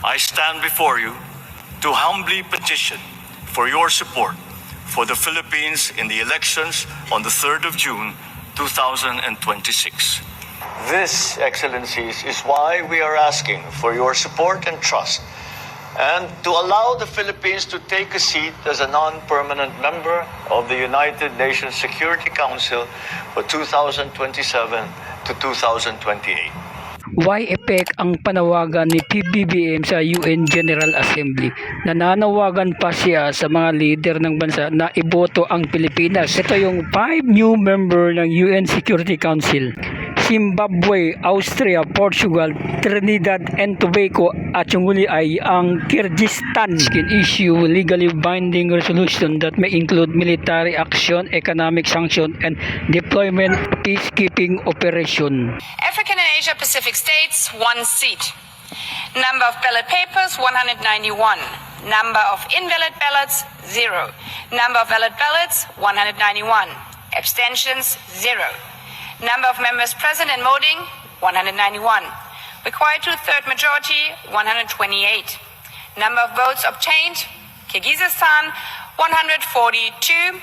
I stand before you to humbly petition for your support for the Philippines in the elections on the 3rd of June, 2026. This, Excellencies, is why we are asking for your support and trust, and to allow the Philippines to take a seat as a non-permanent member of the United Nations Security Council for 2027 to 2028. Why effect ang panawagan ni PBBM sa UN General Assembly? Nananawagan pa siya sa mga leader ng bansa na iboto ang Pilipinas. Ito yung 5 new member ng UN Security Council. Zimbabwe, Austria, Portugal, Trinidad and Tobago at yung huli ay ang Kyrgyzstan can issue legally binding resolution that may include military action, economic sanction and deployment peacekeeping operation. African and Asia Pacific states, 1 seat. Number of ballot papers, 191. Number of invalid ballots, 0. Number of valid ballots, 191. Abstentions, 0. Number of members present and voting, 191. Required two-thirds majority, 128. Number of votes obtained, Kyrgyzstan, 142.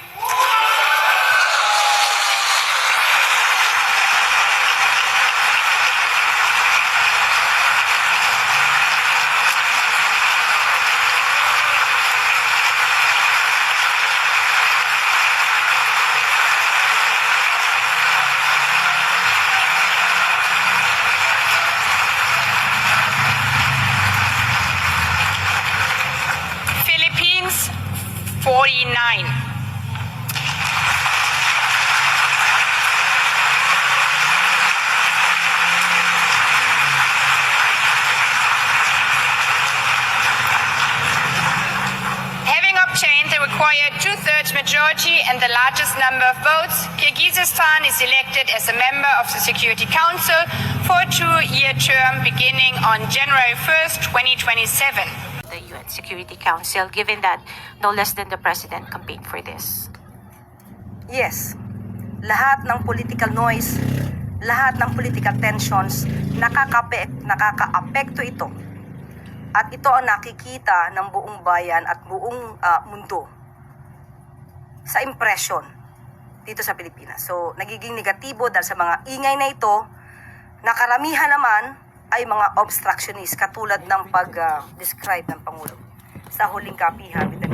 Philippines, 49. Having obtained the required two-thirds majority and the largest number of votes, Kyrgyzstan is elected as a member of the Security Council for a 2-year term beginning on January 1st, 2027. The UN Security Council, given that no less than the President campaigned for this? Yes, lahat ng political noise, lahat ng political tensions, nakaka-apekto ito. At ito ang nakikita ng buong bayan at buong mundo sa impression dito sa Pilipinas. So, nagiging negatibo dahil sa mga ingay na ito, na karamihan naman ay mga obstructionist katulad ng pag-describe ng Pangulo sa huling kapihan with the